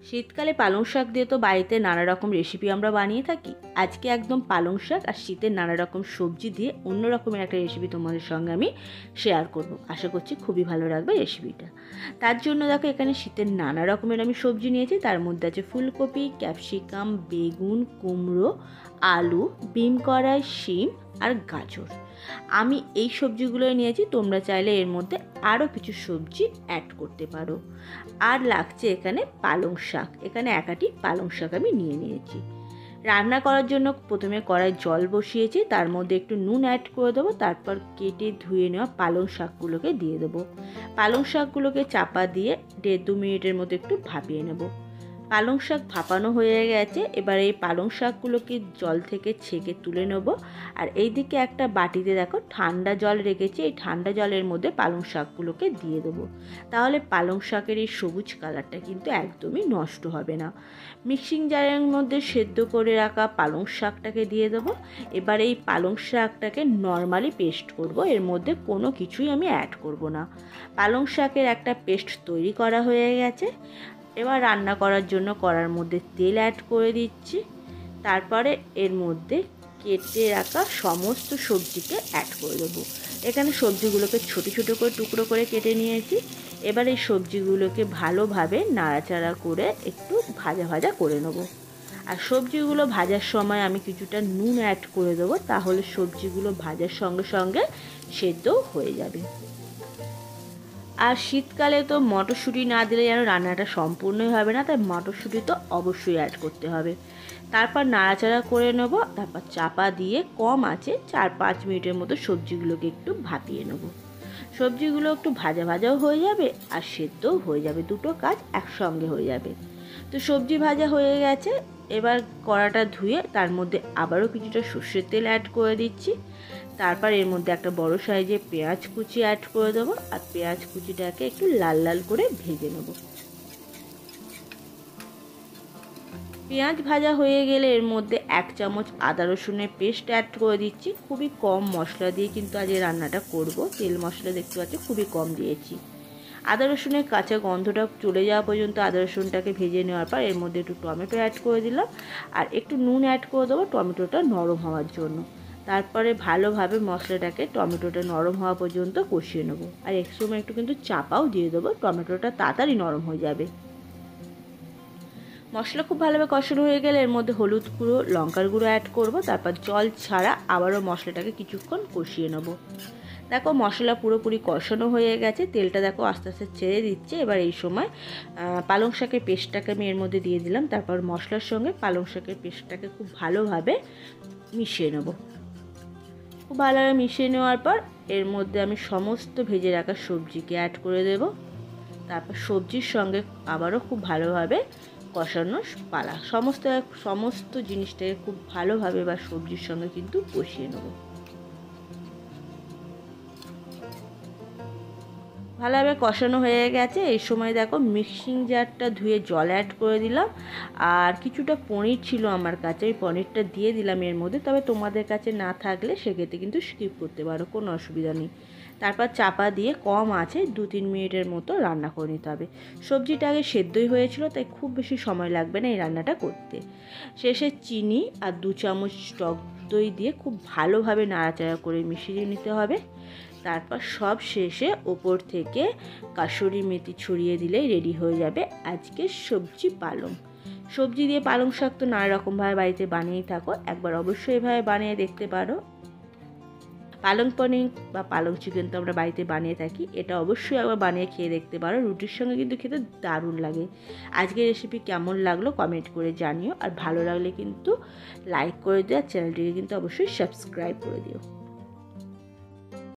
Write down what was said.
শীতকালে পালং শাক দিয়ে তো বাড়িতে নানা রকম রেসিপি আমরা বানিয়ে থাকি। আজকে একদম পালং শাক আর শীতের নানা রকম সবজি দিয়ে অন্য রকমের একটা রেসিপি তোমাদের সঙ্গে আমি শেয়ার করব। আশা করছি খুবই ভালো লাগবে রেসিপিটা। তার জন্য দেখো এখানে শীতের নানা রকমের আমি সবজি নিয়েছি। তার মধ্যে আছে ফুলকপি, ক্যাপসিকাম, বেগুন, কুমড়ো, আলু, বিম কড়াই, শিম আর গাজর। আমি এই সবজিগুলো নিয়েছি, তোমরা চাইলে এর মধ্যে আরও কিছু সবজি অ্যাড করতে পারো। আর লাগছে এখানে পালং শাক, এখানে একাটি পালং শাক আমি নিয়ে নিয়েছি। রান্না করার জন্য প্রথমে কড়াই জল বসিয়েছি, তার মধ্যে একটু নুন অ্যাড করে দেবো, তারপর কেটে ধুয়ে নেওয়া পালং শাকগুলোকে দিয়ে দেবো। পালং শাকগুলোকে চাপা দিয়ে 1.5-2 মিনিটের মতো একটু ভাপিয়ে নেব। পালং শাক ভাপানো হয়ে গেছে, এবার এই পালং শাকগুলোকে জল থেকে ছেঁকে তুলে নেব। আর এইদিকে একটা বাটিতে দেখো ঠান্ডা জল রেখেছি, এই ঠান্ডা জলের মধ্যে পালং শাকগুলোকে দিয়ে দেবো। তাহলে পালং শাকের এই সবুজ কালারটা কিন্তু একদমই নষ্ট হবে না। মিক্সিং জারের মধ্যে সেদ্ধ করে রাখা পালং শাকটাকে দিয়ে দেবো। এবার এই পালং শাকটাকে নর্মালি পেস্ট করব, এর মধ্যে কোনো কিছুই আমি অ্যাড করব না। পালং শাকের একটা পেস্ট তৈরি করা হয়ে গেছে। এবার রান্না করার জন্য কড়ার মধ্যে তেল অ্যাড করে দিচ্ছি, তারপরে এর মধ্যে কেটে রাখা সমস্ত সবজিকে অ্যাড করে দেবো। এখানে সবজিগুলোকে ছোটো ছোটো করে টুকরো করে কেটে নিয়েছি। এবার এই সবজিগুলোকে ভালোভাবে নাড়াচাড়া করে একটু ভাজা ভাজা করে নেব। আর সবজিগুলো ভাজার সময় আমি কিছুটা নুন অ্যাড করে দেবো, তাহলে সবজিগুলো ভাজার সঙ্গে সঙ্গে সেদ্ধ হয়ে যাবে। আর শীতকালে তো মটরশুঁটি না দিলে যেন রান্নাটা সম্পূর্ণই হবে না, তাই মটরশুঁটি তো অবশ্যই অ্যাড করতে হবে। তারপর নাড়াচাড়া করে নেব, তারপর চাপা দিয়ে কম আছে 4-5 মিনিটের মতো সবজিগুলোকে একটু ভাপিয়ে নেব। সবজিগুলো একটু ভাজা ভাজাও হয়ে যাবে আর সেদ্ধও হয়ে যাবে, দুটো কাজ একসঙ্গে হয়ে যাবে। তো সবজি ভাজা হয়ে গেছে, এবার কড়াটা ধুয়ে তার মধ্যে আবারও কিছুটা সর্ষের তেল অ্যাড করে দিচ্ছি। তারপর এর মধ্যে একটা বড় সাইজে পেঁয়াজ কুচি অ্যাড করে দেবো, আর পেঁয়াজ কুচিটাকে একটু লাল লাল করে ভেজে নেব। পেঁয়াজ ভাজা হয়ে গেলে এর মধ্যে 1 চামচ আদা রসুনের পেস্ট অ্যাড করে দিচ্ছি। খুবই কম মশলা দিয়ে কিন্তু আজ এই রান্নাটা করব, তেল মশলা দেখতে পাচ্ছি খুবই কম দিয়েছি। আদা রসুনের কাঁচা গন্ধটা চলে যাওয়া পর্যন্ত আদা রসুনটাকে ভেজে নেওয়ার পর এর মধ্যে একটু টমেটো অ্যাড করে দিলাম, আর একটু নুন অ্যাড করে দেবো টমেটোটা নরম হওয়ার জন্য। তারপরে ভালোভাবে মশলাটাকে টমেটোটা নরম হওয়া পর্যন্ত কষিয়ে নেবো। আর এক সময় একটু কিন্তু চাপাও দিয়ে দেবো, টমেটোটা তাড়াতাড়ি নরম হয়ে যাবে। মশলা খুব ভালোভাবে কষানো হয়ে গেলে এর মধ্যে হলুদ গুঁড়ো, লঙ্কার গুঁড়ো অ্যাড করব, তারপর জল ছাড়া আবারও মশলাটাকে কিছুক্ষণ কষিয়ে নেব। দেখো মশলা পুরোপুরি কষানো হয়ে গেছে, তেলটা দেখো আস্তে আস্তে ছেড়ে দিচ্ছে। এবার এই সময় পালং শাকের পেস্টটাকে আমি এর মধ্যে দিয়ে দিলাম, তারপর মশলার সঙ্গে পালং শাকের পেস্টটাকে খুব ভালোভাবে মিশিয়ে নেব। খুব ভালোভাবে মিশিয়ে নেওয়ার পর এর মধ্যে আমি সমস্ত ভেজে রাখা সবজিকে অ্যাড করে দেব। তারপর সবজির সঙ্গে আবারও খুব ভালোভাবে কষানো পালা, সমস্ত জিনিসটাকে খুব ভালোভাবে বা সবজির সঙ্গে কিন্তু কষিয়ে নেব। ভালোভাবে কষানো হয়ে গেছে, এই সময় দেখো মিক্সিং জারটা ধুয়ে জল অ্যাড করে দিলাম। আর কিছুটা পনির ছিল আমার কাছে, ওই পনিরটা দিয়ে দিলাম এর মধ্যে। তবে তোমাদের কাছে না থাকলে সেক্ষেত্রে কিন্তু স্কিপ করতে পারো, কোনো অসুবিধা নেই। তারপর চাপা দিয়ে কম আছে 2-3 মিনিটের মতো রান্না করে নিতে হবে। সবজিটা আগে সেদ্ধই হয়েছিল, তাই খুব বেশি সময় লাগবে না এই রান্নাটা করতে। শেষে চিনি আর 2 চামচ টক দই দিয়ে খুব ভালোভাবে নাড়াচাড়া করে মিশিয়ে নিতে হবে। তারপর সব শেষে ওপর থেকে কাসুরি মেথি ছড়িয়ে দিলেই রেডি হয়ে যাবে আজকের সবজি পালং। সবজি দিয়ে পালং শাক তো নানা রকমভাবে বাড়িতে বানিয়েই থাকো, একবার অবশ্যই এভাবে বানিয়ে দেখতে পারো। পালং পনির বা পালং চিকেন তো আমরা বাড়িতে বানিয়ে থাকি, এটা অবশ্যই একবার বানিয়ে খেয়ে দেখতে পারো, রুটির সঙ্গে কিন্তু খেতে দারুণ লাগে। আজকের রেসিপি কেমন লাগলো কমেন্ট করে জানিও, আর ভালো লাগলে কিন্তু লাইক করে দিও, আর চ্যানেলটিকে কিন্তু অবশ্যই সাবস্ক্রাইব করে দিও।